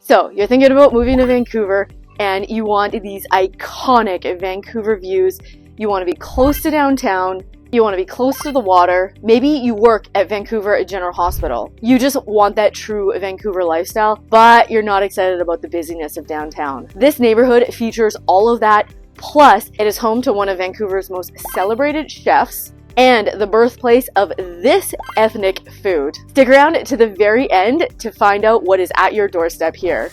So you're thinking about moving to Vancouver and you want these iconic Vancouver views. You want to be close to downtown. You want to be close to the water. Maybe you work at Vancouver General Hospital. You just want that true Vancouver lifestyle, but you're not excited about the busyness of downtown. This neighborhood features all of that. Plus, it is home to one of Vancouver's most celebrated chefs and the birthplace of this ethnic food. Stick around to the very end to find out what is at your doorstep here.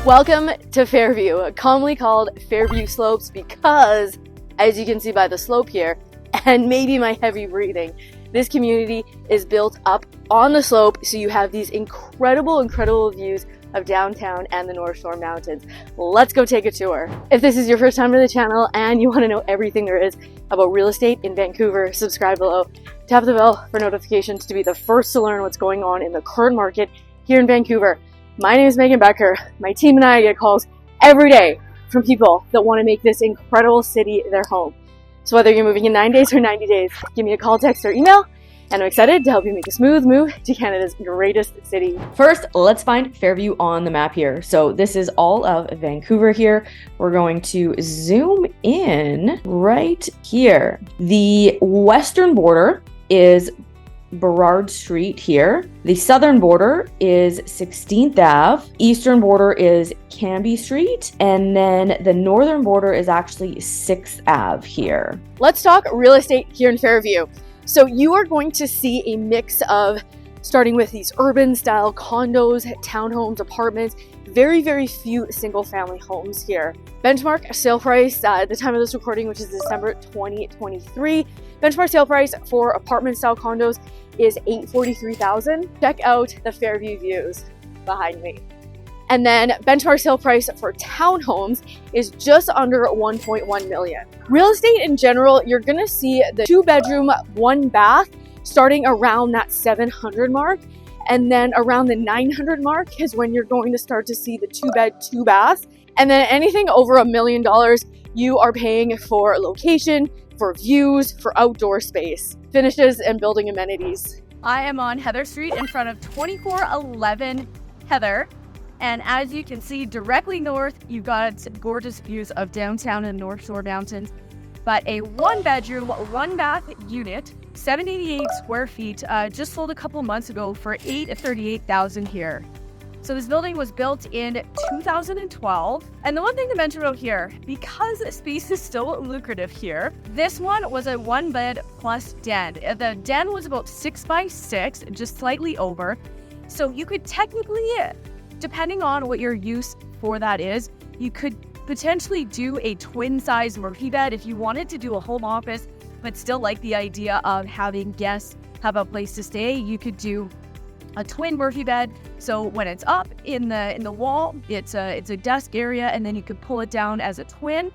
Welcome to Fairview, commonly called Fairview Slopes because, as you can see by the slope here, and maybe my heavy breathing, this community is built up on the slope, so you have these incredible views of downtown and the North Shore Mountains. Let's go take a tour. If this is your first time to the channel and you want to know everything there is about real estate in Vancouver, subscribe below. Tap the bell for notifications to be the first to learn what's going on in the current market here in Vancouver. My name is Megan Becker. My team and I get calls every day from people that want to make this incredible city their home. So whether you're moving in 9 days or 90 days, give me a call, text, or email, and I'm excited to help you make a smooth move to Canada's greatest city. First, let's find Fairview on the map here. So this is all of Vancouver here. We're going to zoom in right here. The western border is Burrard Street here. The southern border is 16th Ave. Eastern border is Cambie Street. And then the northern border is actually 6th Ave here. Let's talk real estate here in Fairview. So you are going to see a mix of starting with these urban style condos, townhomes, apartments, very few single family homes here. Benchmark sale price at the time of this recording, which is December 2023. Benchmark sale price for apartment style condos is $843,000. Check out the Fairview views behind me. And then benchmark sale price for townhomes is just under $1.1 million. Real estate in general, you're gonna see the 2-bedroom, 1-bath starting around that 700 mark. And then around the 900 mark is when you're going to start to see the 2-bed, 2-bath. And then anything over $1 million, you are paying for location, for views, for outdoor space, finishes, and building amenities. I am on Heather Street in front of 2411 Heather. And as you can see directly north, you've got gorgeous views of downtown and North Shore Mountains. But a 1-bedroom, 1-bath unit, 788 square feet, just sold a couple months ago for $838,000 here. So this building was built in 2012. And the one thing to mention about here, because space is still lucrative here, this one was a 1-bed plus den. The den was about 6 by 6, just slightly over. So you could technically, depending on what your use for that is, you could potentially do a twin size Murphy bed if you wanted to do a home office, but still like the idea of having guests have a place to stay. You could do a twin Murphy bed, so when it's up in the wall, it's a desk area, and then you could pull it down as a twin,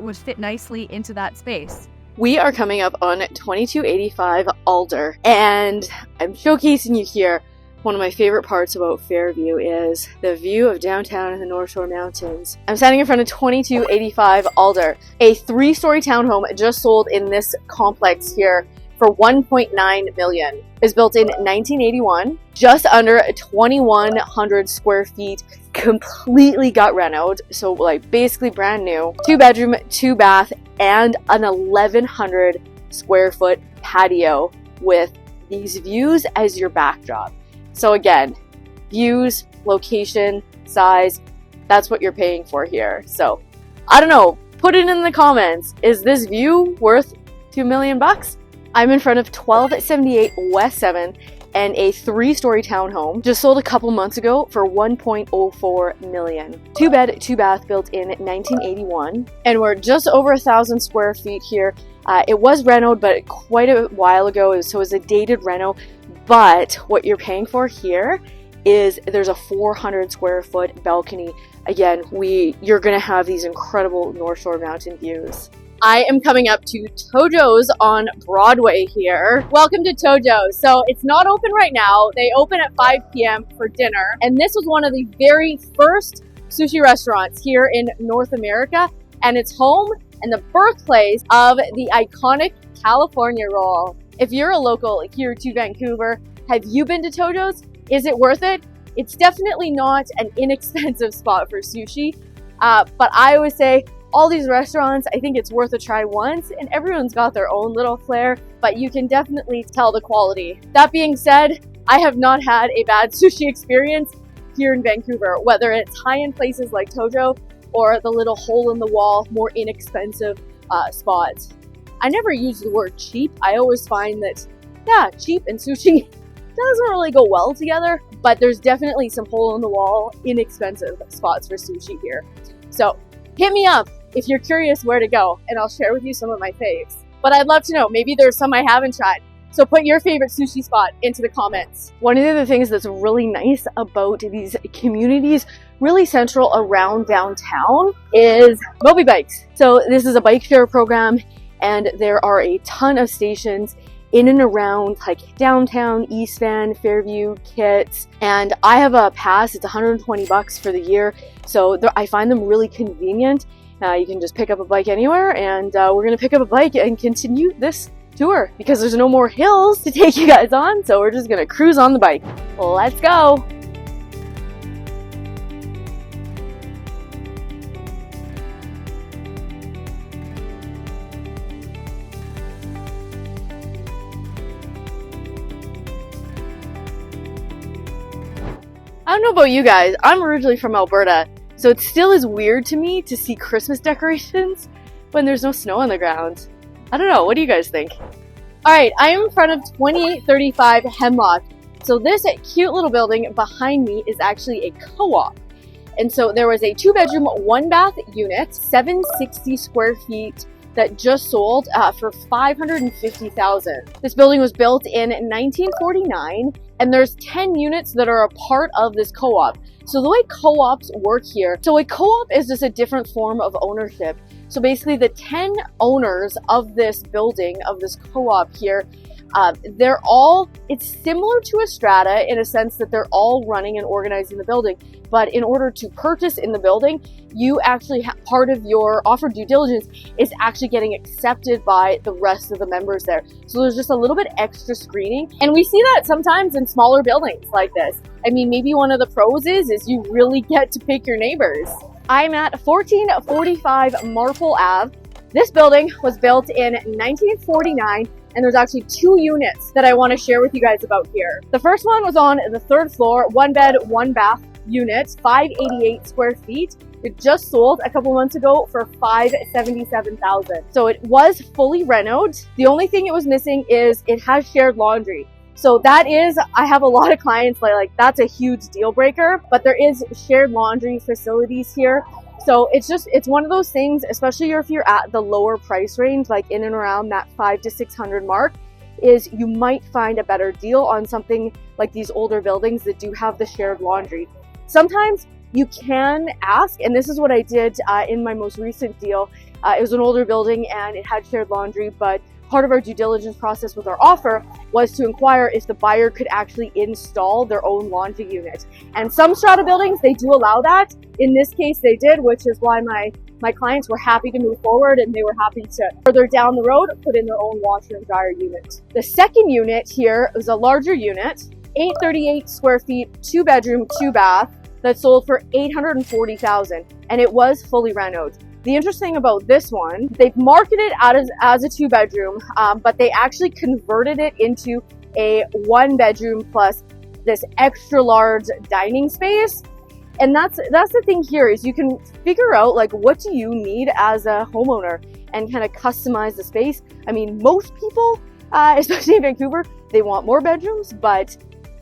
would fit nicely into that space. We are coming up on 2285 Alder, and I'm showcasing you here. One of my favorite parts about Fairview is the view of downtown and the North Shore Mountains. I'm standing in front of 2285 Alder, a 3-story townhome just sold in this complex here for $1.9 million. It's built in 1981, just under 2,100 square feet, completely gut renoed, so like basically brand new. 2-bedroom, 2-bath, and an 1,100 square foot patio with these views as your backdrop. So again, views, location, size, that's what you're paying for here. So I don't know, put it in the comments. Is this view worth $2 million? I'm in front of 1278 West 7 and a 3-story townhome just sold a couple months ago for $1.04 million. 2-bed, 2-bath built in 1981, and we're just over 1,000 square feet here. It was renoed, but quite a while ago, so it was a dated reno. But what you're paying for here is there's a 400 square foot balcony. Again, you're gonna have these incredible North Shore Mountain views. I am coming up to Tojo's on Broadway here. Welcome to Tojo's. So it's not open right now. They open at 5 p.m. for dinner. And this was one of the very first sushi restaurants here in North America. And it's home and the birthplace of the iconic California roll. If you're a local here to Vancouver, have you been to Tojo's? Is it worth it? It's definitely not an inexpensive spot for sushi, but I always say all these restaurants, I think it's worth a try once, and everyone's got their own little flair, but you can definitely tell the quality. That being said, I have not had a bad sushi experience here in Vancouver, whether it's high-end places like Tojo or the little hole-in-the-wall, more inexpensive spots. I never use the word cheap. I always find that, yeah, cheap and sushi doesn't really go well together, but there's definitely some hole-in-the-wall, inexpensive spots for sushi here. So hit me up if you're curious where to go, and I'll share with you some of my faves. But I'd love to know, maybe there's some I haven't tried. So put your favorite sushi spot into the comments. One of the other things that's really nice about these communities, really central around downtown, is Moby Bikes. So this is a bike share program, and there are a ton of stations in and around like downtown, East Van, Fairview, Kitts, and I have a pass. It's $120 for the year, so I find them really convenient. You can just pick up a bike anywhere, and we're gonna pick up a bike and continue this tour because there's no more hills to take you guys on, so we're just gonna cruise on the bike. Let's go. I don't know about you guys, I'm originally from Alberta, so it still is weird to me to see Christmas decorations when there's no snow on the ground. I don't know, what do you guys think? Alright, I am in front of 2835 Hemlock. So this cute little building behind me is actually a co-op. And so there was a 2-bedroom, 1-bath unit, 760 square feet, that just sold for $550,000. This building was built in 1949, and there's 10 units that are a part of this co-op. So the way co-ops work here, so a co-op is just a different form of ownership. So basically the 10 owners of this building, of this co-op here, they're all, it's similar to a strata in a sense that they're all running and organizing the building. But in order to purchase in the building, you actually part of your offer due diligence is actually getting accepted by the rest of the members there. So there's just a little bit extra screening. And we see that sometimes in smaller buildings like this. I mean, maybe one of the pros is you really get to pick your neighbors. I'm at 1445 Marple Ave. This building was built in 1949, and there's actually 2 units that I want to share with you guys about here. The first one was on the 3rd floor, 1-bed, 1-bath unit, 588 square feet. It just sold a couple months ago for $577,000. So it was fully renoed. The only thing it was missing is it has shared laundry. So that is, I have a lot of clients like that's a huge deal breaker, but there is shared laundry facilities here. So it's one of those things, especially if you're at the lower price range, like in and around that $500 to $600 mark, is you might find a better deal on something like these older buildings that do have the shared laundry. Sometimes you can ask, and this is what I did in my most recent deal. It was an older building and it had shared laundry, but part of our due diligence process with our offer was to inquire if the buyer could actually install their own laundry unit. And some strata buildings, they do allow that. In this case, they did, which is why my clients were happy to move forward, and they were happy to further down the road put in their own washer and dryer unit. The second unit here was a larger unit, 838 square feet, 2-bedroom, 2-bath, that sold for $840,000, and it was fully renoed. The interesting about this one, they've marketed it as a 2-bedroom, but they actually converted it into a 1-bedroom plus this extra large dining space. And that's the thing here, is you can figure out like what do you need as a homeowner and kind of customize the space. I mean, most people, especially in Vancouver, they want more bedrooms, but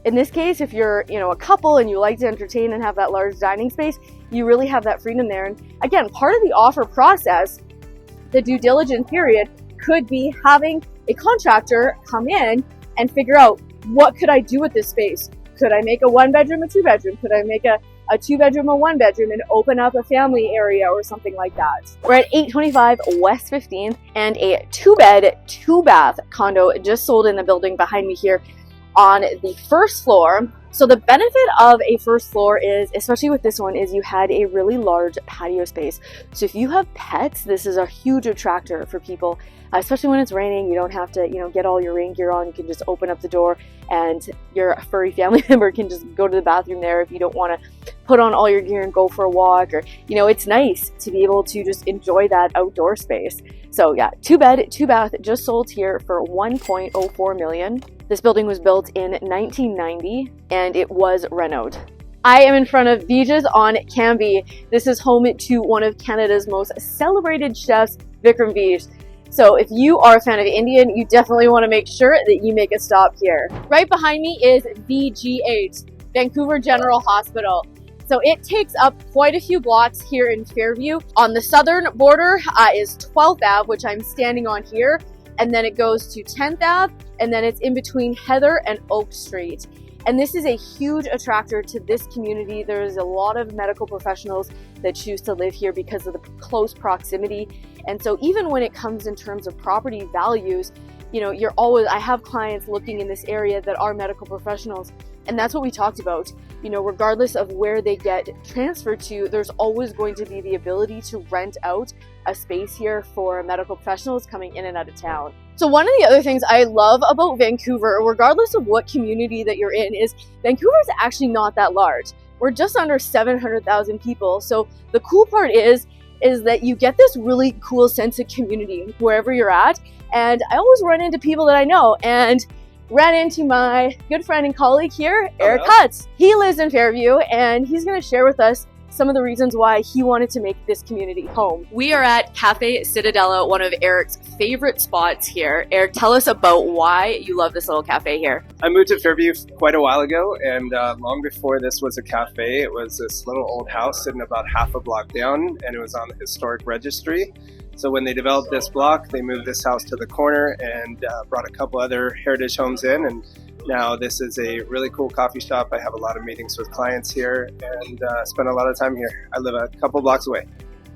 in this case, if you're, a couple and you like to entertain and have that large dining space, you really have that freedom there. And again, part of the offer process, the due diligence period, could be having a contractor come in and figure out, what could I do with this space? Could I make a 1-bedroom a 2-bedroom? Could I make a 2-bedroom a 1-bedroom and open up a family area or something like that? We're at 825 West 15th, and a 2-bed, 2-bath condo just sold in the building behind me here on the 1st floor. So the benefit of a first floor is, especially with this one, is you had a really large patio space. So if you have pets, this is a huge attractor for people, especially when it's raining. You don't have to, get all your rain gear on. You can just open up the door and your furry family member can just go to the bathroom there if you don't want to put on all your gear and go for a walk. Or, it's nice to be able to just enjoy that outdoor space. So yeah, 2-bed, 2-bath, just sold here for $1.04 million. This building was built in 1990 and it was renoed. I am in front of Vija's on Cambie. This is home to one of Canada's most celebrated chefs, Vikram Vij. So if you are a fan of Indian, you definitely want to make sure that you make a stop here. Right behind me is VGH, Vancouver General Hospital. So it takes up quite a few blocks here in Fairview. On the southern border is 12th Ave, which I'm standing on here. And then it goes to 10th Ave, and then it's in between Heather and Oak Street. And this is a huge attractor to this community. There's a lot of medical professionals that choose to live here because of the close proximity. And so even when it comes in terms of property values, I have clients looking in this area that are medical professionals. And that's what we talked about. Regardless of where they get transferred to, there's always going to be the ability to rent out a space here for medical professionals coming in and out of town. So one of the other things I love about Vancouver, regardless of what community that you're in, is Vancouver is actually not that large. We're just under 700,000 people. So the cool part is that you get this really cool sense of community wherever you're at. And I always run into people that I know, and ran into my good friend and colleague here, Eric Hutz. He lives in Fairview, and he's going to share with us some of the reasons why he wanted to make this community home. We are at Cafe Citadella, one of Eric's favorite spots here. Eric, tell us about why you love this little cafe here. I moved to Fairview quite a while ago, and long before this was a cafe, it was this little old house sitting about half a block down, and it was on the historic registry. So when they developed this block, they moved this house to the corner and brought a couple other heritage homes in, and now this is a really cool coffee shop. I have a lot of meetings with clients here and spend a lot of time here. I live a couple blocks away.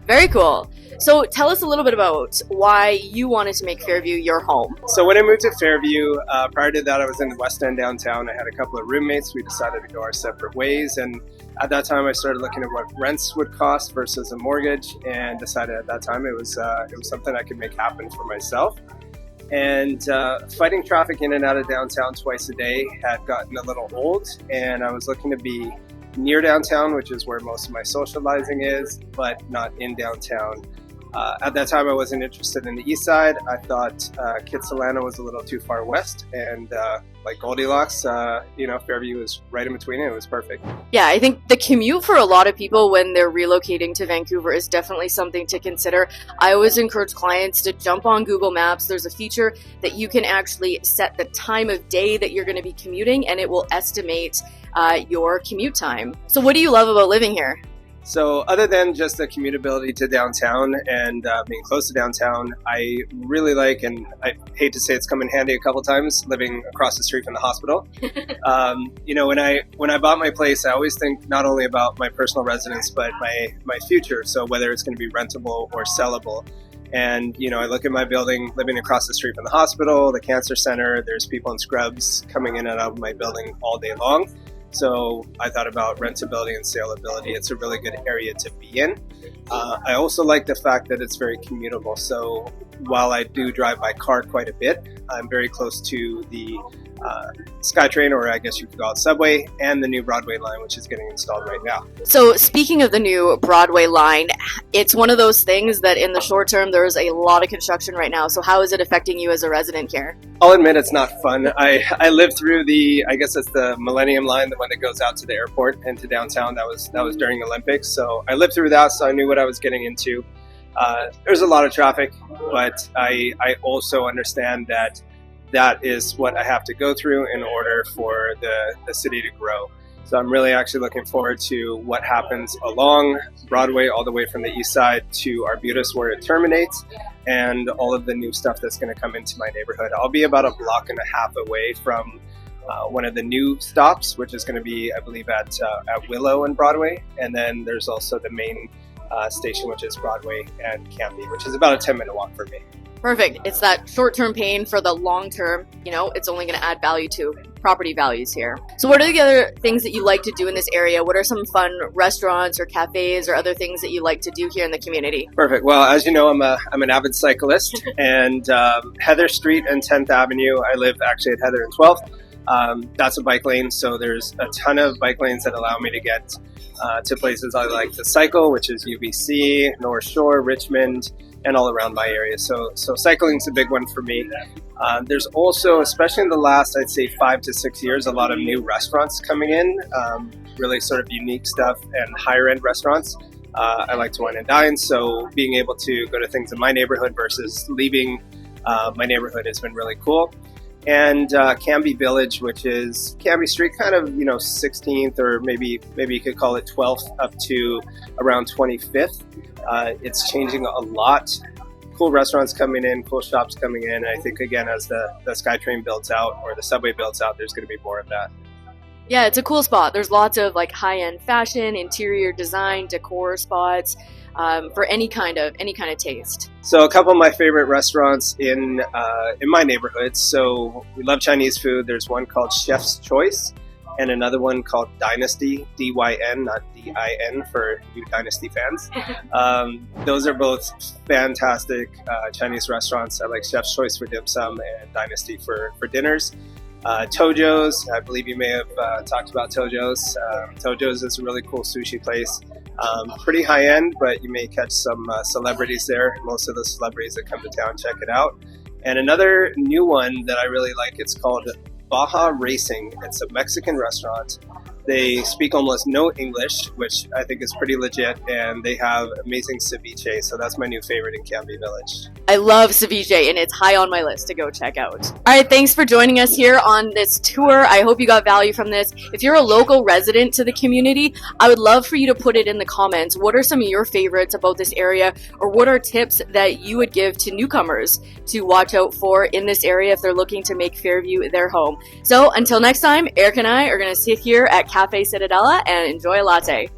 Very cool. So tell us a little bit about why you wanted to make Fairview your home. So when I moved to Fairview, prior to that I was in the West End downtown. I had a couple of roommates. We decided to go our separate ways, and at that time I started looking at what rents would cost versus a mortgage, and decided at that time it was something I could make happen for myself. And fighting traffic in and out of downtown twice a day had gotten a little old, and I was looking to be near downtown, which is where most of my socializing is, but not in downtown. At that time, I wasn't interested in the east side. I thought Kitsilano was a little too far west, and like Goldilocks, Fairview was right in between it. It was perfect. Yeah, I think the commute for a lot of people when they're relocating to Vancouver is definitely something to consider. I always encourage clients to jump on Google Maps. There's a feature that you can actually set the time of day that you're going to be commuting, and it will estimate your commute time. So what do you love about living here? So other than just the commutability to downtown and being close to downtown, I really like, and I hate to say it's come in handy a couple times, living across the street from the hospital. When I bought my place, I always think not only about my personal residence, but my future. So whether it's going to be rentable or sellable. And, I look at my building, living across the street from the hospital, the cancer center, there's people in scrubs coming in and out of my building all day long. So I thought about rentability and saleability. It's a really good area to be in. I also like the fact that it's very commutable. So while I do drive by car quite a bit, I'm very close to the SkyTrain, or I guess you could call it subway, and the new Broadway line, which is getting installed right now. So speaking of the new Broadway line, it's one of those things that in the short term, there's a lot of construction right now. So how is it affecting you as a resident here? I'll admit it's not fun. I lived through I guess it's the Millennium Line, the one that goes out to the airport and to downtown. That was during the Olympics. So I lived through that, so I knew what I was getting into. There's a lot of traffic, but I also understand that is what I have to go through in order for the city to grow. So I'm really actually looking forward to what happens along Broadway, all the way from the east side to Arbutus, where it terminates, and all of the new stuff that's going to come into my neighborhood. I'll be about a block and a half away from one of the new stops, which is going to be, I believe, at Willow and Broadway. And then there's also the main station, which is Broadway and Cambie, which is about a 10-minute walk for me. Perfect. It's that short-term pain for the long-term, it's only going to add value to property values here. So what are the other things that you like to do in this area? What are some fun restaurants or cafes or other things that you like to do here in the community? Perfect. Well, as you know, I'm an avid cyclist, and Heather Street and 10th Avenue, I live actually at Heather and 12th. That's a bike lane, so there's a ton of bike lanes that allow me to get to places I like to cycle, which is UBC, North Shore, Richmond, and all around my area. So cycling's a big one for me. There's also, especially in the last, I'd say 5 to 6 years, a lot of new restaurants coming in, really sort of unique stuff and higher end restaurants. I like to wine and dine, so being able to go to things in my neighborhood versus leaving my neighborhood has been really cool. And Cambie Village, which is Cambie Street, kind of 16th or maybe you could call it 12th up to around 25th. It's changing a lot. Cool restaurants coming in, cool shops coming in. And I think, again, as the SkyTrain builds out or the subway builds out, there's going to be more of that. Yeah, it's a cool spot. There's lots of like high-end fashion, interior design, decor spots for any kind of taste. So a couple of my favorite restaurants in my neighborhood. So we love Chinese food. There's one called Chef's Choice, and another one called Dynasty, D-Y-N, not D-I-N for you Dynasty fans. Those are both fantastic Chinese restaurants. I like Chef's Choice for dim sum and Dynasty for dinners. Tojo's, I believe you may have talked about Tojo's. Tojo's is a really cool sushi place. Pretty high end, but you may catch some celebrities there. Most of the celebrities that come to town check it out. And another new one that I really like, it's called Baja Racing. It's a Mexican restaurant. They speak almost no English, which I think is pretty legit, and they have amazing ceviche, so that's my new favorite in Cambie Village. I love ceviche, and it's high on my list to go check out. All right, thanks for joining us here on this tour. I hope you got value from this. If you're a local resident to the community, I would love for you to put it in the comments. What are some of your favorites about this area, or what are tips that you would give to newcomers to watch out for in this area if they're looking to make Fairview their home? So until next time, Eric and I are going to sit here at Cafe Citadella and enjoy a latte.